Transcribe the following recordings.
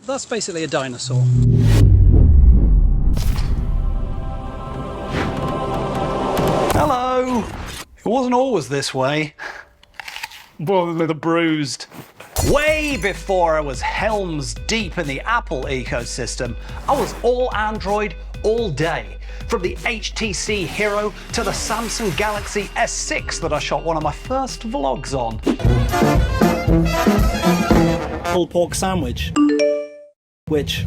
that's basically a dinosaur. Hello! It wasn't always this way. With a bruised. Way before I was helms deep in the Apple ecosystem, I was all Android all day. From the HTC Hero to the Samsung Galaxy S6 that I shot one of my first vlogs on. Pulled pork sandwich, which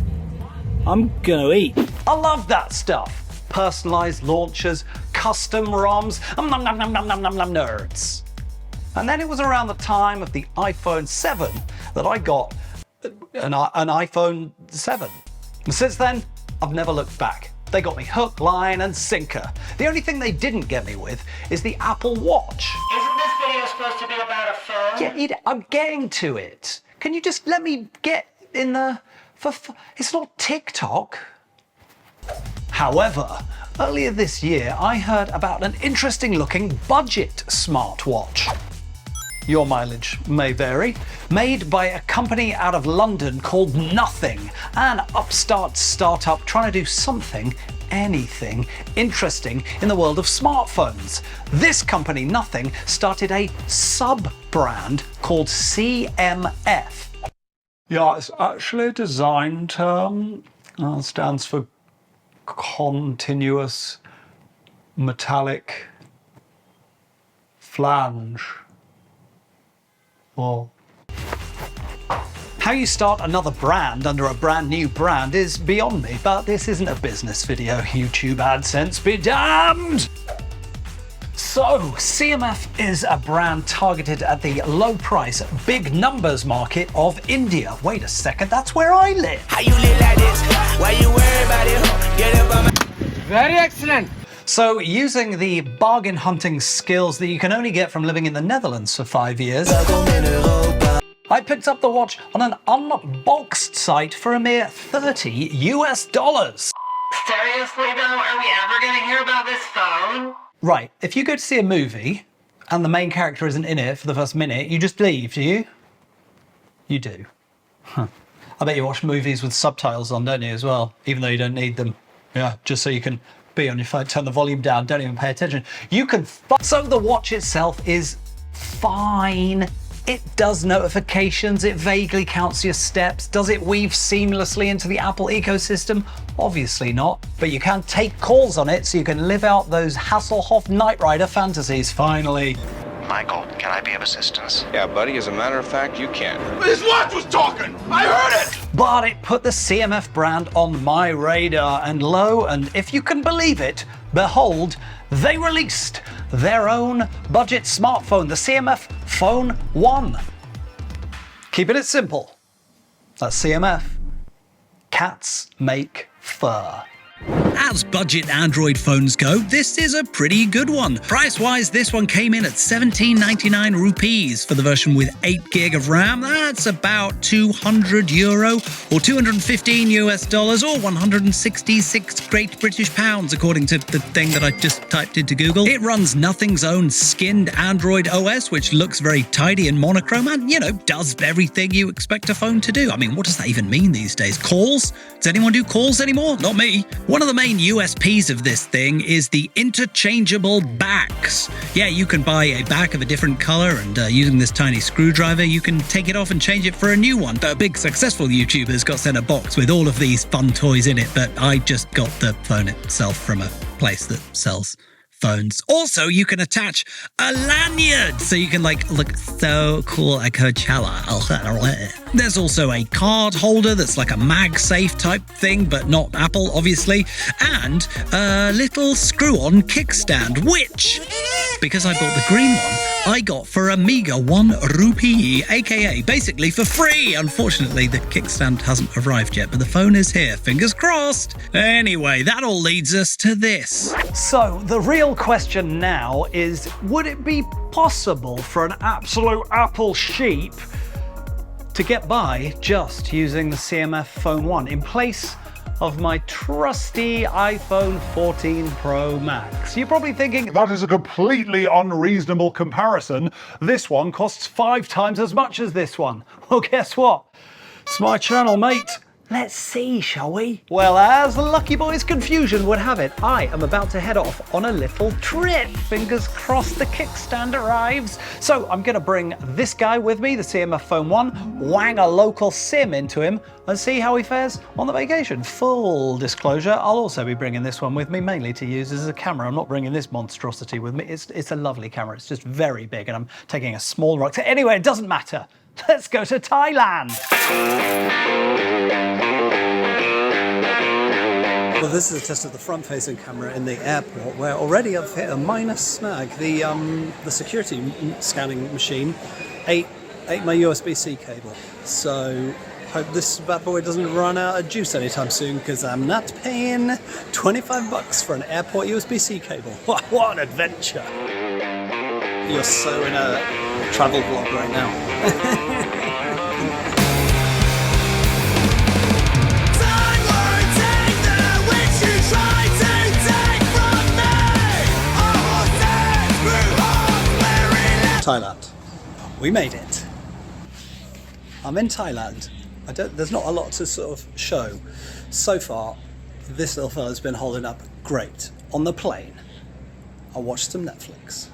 I'm gonna eat. I love that stuff. Personalized launchers, custom ROMs, nerds. And then it was around the time of the iPhone 7 that I got an iPhone 7. And since then, I've never looked back. They got me hook, line, and sinker. The only thing they didn't get me with is the Apple Watch. Isn't this video supposed to be about a phone? Yeah, I'm getting to it. Can you just let me get in the... It's not TikTok. However, earlier this year, I heard about an interesting-looking budget smartwatch. Your mileage may vary. Made by a company out of London called Nothing, an upstart startup trying to do something, anything, interesting in the world of smartphones. This company, Nothing, started a sub-brand called CMF. Yeah, it's actually a design term. It stands for continuous metallic flange. Well, how you start another brand under a brand new brand is beyond me, but this isn't a business video. YouTube AdSense be damned! So, CMF is a brand targeted at the low price, big numbers market of India. Wait a second, that's where I live. How you live like this? Why you worry about it? Get up on my... Very excellent. So, using the bargain hunting skills that you can only get from living in the Netherlands for 5 years, I picked up the watch on an unboxed site for a mere $30 US. Seriously though, are we ever gonna hear about this phone? Right, if you go to see a movie and the main character isn't in it for the first minute, you just leave, do you? You do. Huh. I bet you watch movies with subtitles on, don't you, as well? Even though you don't need them. Yeah, just so you can be on your phone, turn the volume down, don't even pay attention. You can So the watch itself is fine. It does notifications, it vaguely counts your steps. Does it weave seamlessly into the Apple ecosystem? Obviously not, but you can take calls on it so you can live out those Hasselhoff Knight Rider fantasies, finally. Michael, can I be of assistance? Yeah, buddy, as a matter of fact, you can. His watch was talking! I heard it! But it put the CMF brand on my radar, and lo, and if you can believe it, behold, they released their own budget smartphone, the CMF Phone 1. Keeping it simple, that's CMF. Cats make fur. As budget Android phones go, this is a pretty good one. Price-wise, this one came in at 1799 rupees for the version with 8 gig of RAM. That's about €200 or $215 US or 166 Great British pounds, according to the thing that I just typed into Google. It runs Nothing's own skinned Android OS, which looks very tidy and monochrome and, you know, does everything you expect a phone to do. I mean, what does that even mean these days? Calls? Does anyone do calls anymore? Not me. One of the main USPs of this thing is the interchangeable backs. Yeah, you can buy a back of a different color and using this tiny screwdriver, you can take it off and change it for a new one. A big successful YouTuber's got sent a box with all of these fun toys in it, but I just got the phone itself from a place that sells phones. Also, you can attach a lanyard so you can look so cool at Coachella. There's also a card holder that's like a MagSafe type thing, but not Apple, obviously, and a little screw-on kickstand, which, because I bought the green one, I got for a meager 1 rupee, aka basically for free. Unfortunately, the kickstand hasn't arrived yet, but the phone is here. Fingers crossed. Anyway, that all leads us to this. So, the real question now is, would it be possible for an absolute Apple sheep to get by just using the CMF Phone 1 in place of my trusty iPhone 14 Pro Max? You're probably thinking, That is a completely unreasonable comparison. This one costs 5 times as much as this one. Well, guess what? It's my channel, mate. Let's see, shall we? Well, as the Lucky Boy's confusion would have it, I am about to head off on a little trip. Fingers crossed the kickstand arrives. So I'm gonna bring this guy with me, the CMF Phone 1, wang a local SIM into him, and see how he fares on the vacation. Full disclosure, I'll also be bringing this one with me, mainly to use as a camera. I'm not bringing this monstrosity with me. It's a lovely camera. It's just very big, and I'm taking a small rucksack. Anyway, it doesn't matter. Let's go to Thailand. Well, this is a test of the front-facing camera in the airport, where already I've hit a minor snag. The security scanning machine ate my USB-C cable. So hope this bad boy doesn't run out of juice anytime soon, because I'm not paying 25 bucks for an airport USB-C cable. What an adventure! You're so in a travel vlog right now. Thailand. We made it. I'm in Thailand. There's not a lot to sort of show. So far, this little fella's been holding up great. On the plane, I watched some Netflix.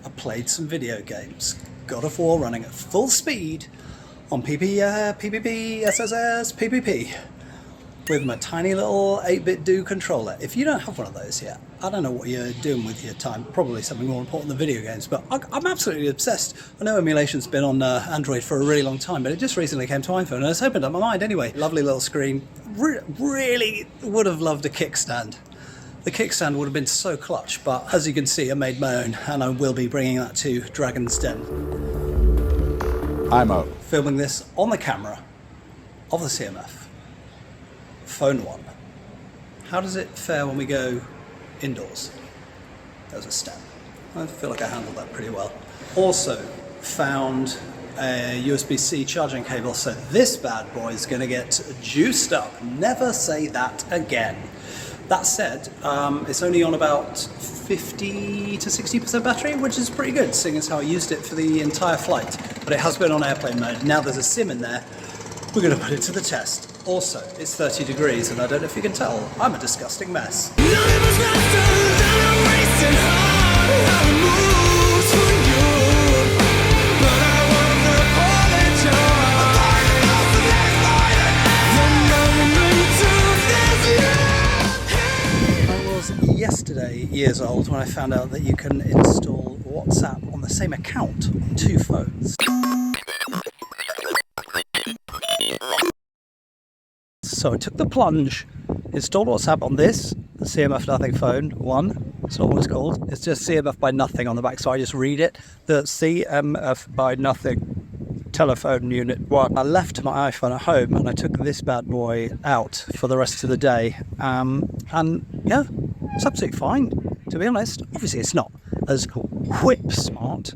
I played some video games. God of War running at full speed on PPP, SSS, PPP. With my tiny little 8-bit DO controller. If you don't have one of those yet, I don't know what you're doing with your time. Probably something more important than video games, but I'm absolutely obsessed. I know emulation's been on Android for a really long time, but it just recently came to iPhone, and it's opened up my mind anyway. Lovely little screen. Really would have loved a kickstand. The kickstand would have been so clutch, but as you can see, I made my own, and I will be bringing that to Dragon's Den. I'm out. Filming this on the camera of the CMF Phone 1. How does it fare when we go indoors? There's a step. I feel like I handled that pretty well. Also found a USB-C charging cable, so this bad boy is going to get juiced up. Never say that again. That said, it's only on about 50 to 60% battery, which is pretty good, seeing as how I used it for the entire flight. But it has been on airplane mode. Now there's a SIM in there. We're going to put it to the test. Also, it's 30 degrees, and I don't know if you can tell, I'm a disgusting mess. Yesterday years old when I found out that you can install WhatsApp on the same account on 2 phones. So I took the plunge, installed WhatsApp on this, the CMF Nothing Phone 1, it's not what it's called, it's just CMF by Nothing on the back, so I just read it, the CMF by Nothing telephone unit 1. I left my iPhone at home and I took this bad boy out for the rest of the day, and yeah, it's absolutely fine, to be honest. Obviously it's not as whip smart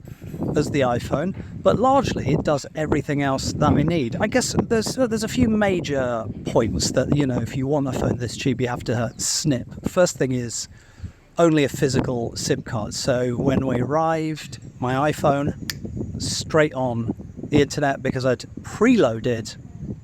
as the iPhone, but largely it does everything else that we need. I guess there's a few major points that, you know, if you want a phone this cheap, you have to snip. First thing is only a physical SIM card. So when we arrived, my iPhone straight on the internet because I'd preloaded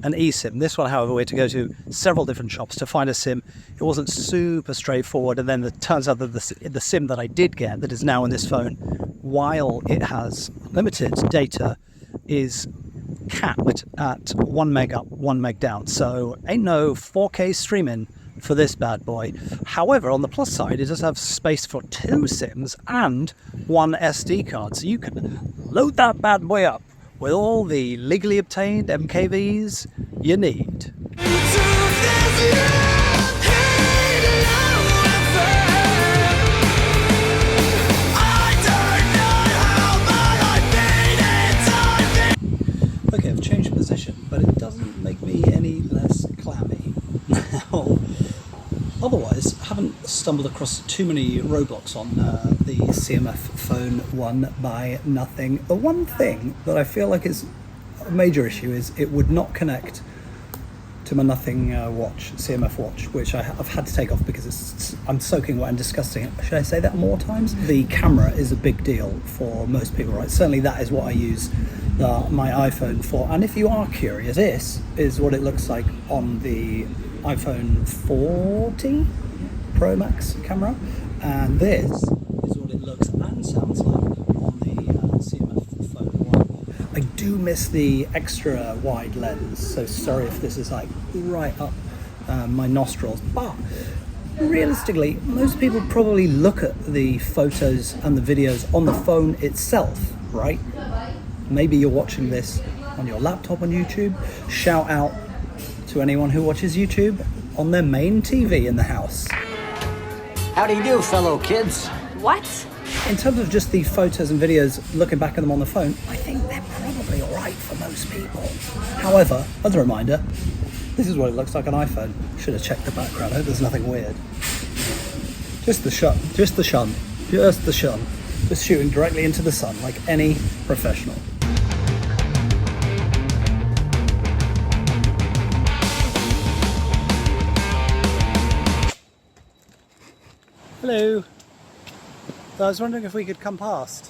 an eSIM. This one, however, we had to go to several different shops to find a SIM. It wasn't super straightforward, and then it turns out that the SIM that I did get, that is now in this phone, while it has limited data, is capped at 1 meg up, 1 meg down. So ain't no 4K streaming for this bad boy. However, on the plus side, it does have space for 2 SIMs and 1 SD card, so you can load that bad boy up with all the legally obtained MKVs you need. Okay, I've changed position, but it doesn't make me any less clammy. Otherwise, I haven't stumbled across too many roadblocks on the CMF Phone 1 by Nothing. The one thing that I feel like is a major issue is it would not connect to my Nothing watch, CMF watch, which I've had to take off because I'm soaking wet and disgusting. Should I say that more times? The camera is a big deal for most people, right? Certainly that is what I use my iPhone for. And if you are curious, this is what it looks like on the iPhone 14 Pro Max camera, and this is what it looks and sounds like on the CMF Phone 1. I do miss the extra wide lens, so sorry if this is like right up my nostrils, but realistically most people probably look at the photos and the videos on the phone itself, right? Maybe you're watching this on your laptop on YouTube. Shout out to anyone who watches YouTube on their main TV in the house. How do you do, fellow kids? What? In terms of just the photos and videos, looking back at them on the phone, I think they're probably alright for most people. However, as a reminder, this is what it looks like on iPhone. Should have checked the background. I hope there's nothing weird. Just the shun. Just shooting directly into the sun like any professional. Hello. So I was wondering if we could come past,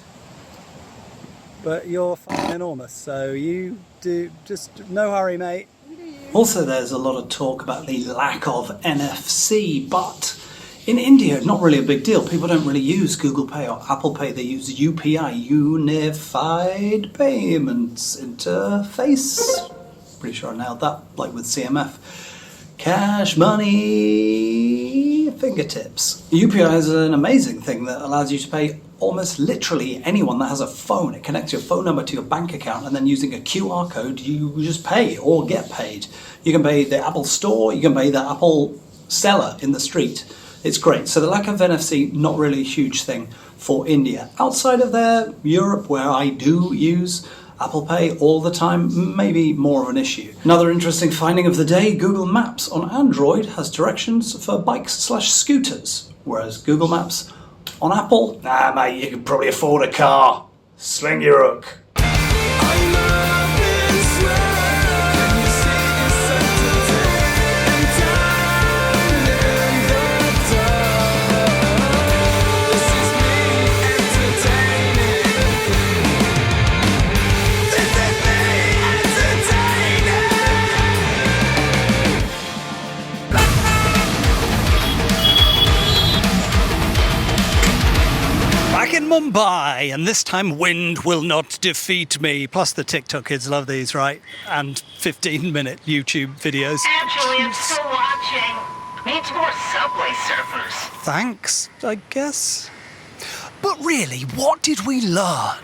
but you're fucking enormous, so you do just no hurry, mate. Also, there's a lot of talk about the lack of NFC, but in India, not really a big deal. People don't really use Google Pay or Apple Pay. They use UPI, Unified Payments Interface. Pretty sure I nailed that, like with CMF. Cash, money, fingertips. UPI is an amazing thing that allows you to pay almost literally anyone that has a phone. It connects your phone number to your bank account, and then using a QR code, you just pay or get paid. You can pay the Apple store, you can pay the Apple seller in the street. It's great. So the lack of NFC, not really a huge thing for India. Outside of there, Europe, where I do use Apple Pay all the time, maybe more of an issue. Another interesting finding of the day, Google Maps on Android has directions for bikes/scooters, whereas Google Maps on Apple, nah mate, you could probably afford a car. Sling your hook. In Mumbai, and this time wind will not defeat me. Plus the TikTok kids love these, right? And 15-minute YouTube videos. Actually, I'm still watching. Needs more Subway surfers. Thanks, I guess. But really, what did we learn?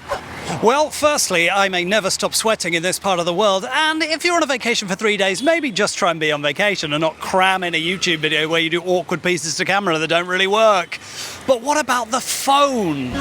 Well, firstly, I may never stop sweating in this part of the world, and if you're on a vacation for 3 days, maybe just try and be on vacation and not cram in a YouTube video where you do awkward pieces to camera that don't really work. But what about the phone?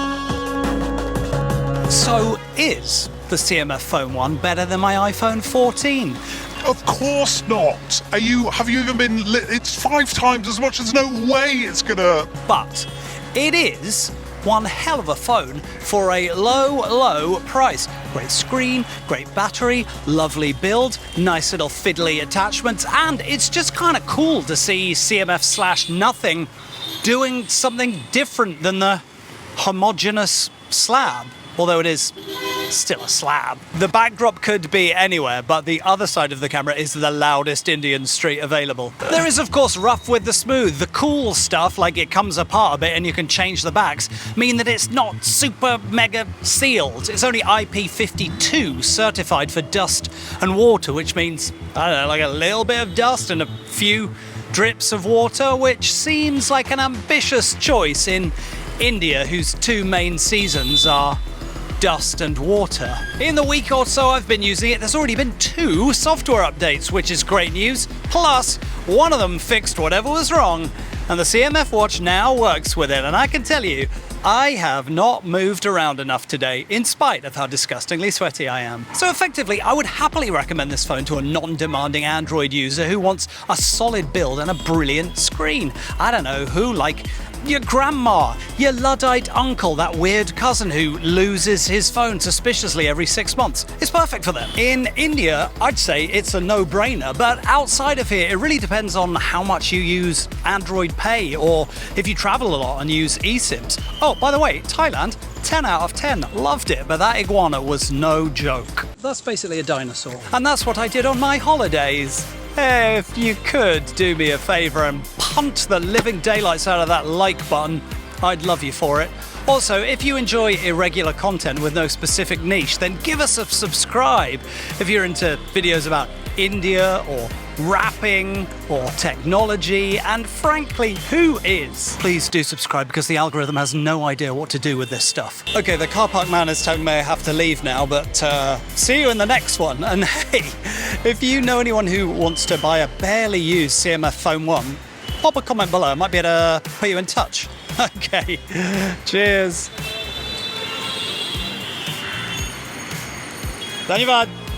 So, is the CMF Phone 1 better than my iPhone 14? Of course not. Have you even been it's 5 times as much. There's no way it's gonna... But it is one hell of a phone for a low price. Great screen, great battery, lovely build, nice little fiddly attachments, and it's just kind of cool to see CMF/Nothing doing something different than the homogeneous slab, although it is still a slab. The backdrop could be anywhere, but the other side of the camera is the loudest Indian street available. There is, of course, rough with the smooth. The cool stuff, like it comes apart a bit and you can change the backs, mean that it's not super mega sealed. It's only IP52 certified for dust and water, which means, I don't know, like a little bit of dust and a few drips of water, which seems like an ambitious choice in India, whose 2 main seasons are dust and water. In the week or so I've been using it, there's already been 2 software updates, which is great news. Plus, one of them fixed whatever was wrong, and the CMF watch now works with it. And I can tell you, I have not moved around enough today, in spite of how disgustingly sweaty I am. So effectively, I would happily recommend this phone to a non-demanding Android user who wants a solid build and a brilliant screen. I don't know, who, like your grandma, your Luddite uncle, that weird cousin who loses his phone suspiciously every 6 months. It's perfect for them. In India, I'd say it's a no-brainer, but outside of here, it really depends on how much you use Android Pay or if you travel a lot and use eSIMs. Oh, by the way, Thailand, 10 out of 10. Loved it, but that iguana was no joke. That's basically a dinosaur. And that's what I did on my holidays. If you could do me a favour and punt the living daylights out of that like button, I'd love you for it. Also, if you enjoy irregular content with no specific niche, then give us a subscribe. If you're into videos about India or rapping or technology, and frankly, who is? Please do subscribe because the algorithm has no idea what to do with this stuff. Okay, the car park man is telling me I have to leave now, but see you in the next one. And hey, if you know anyone who wants to buy a barely used CMF Phone 1, pop a comment below. I might be able to put you in touch. Okay, cheers. Dhanyavad.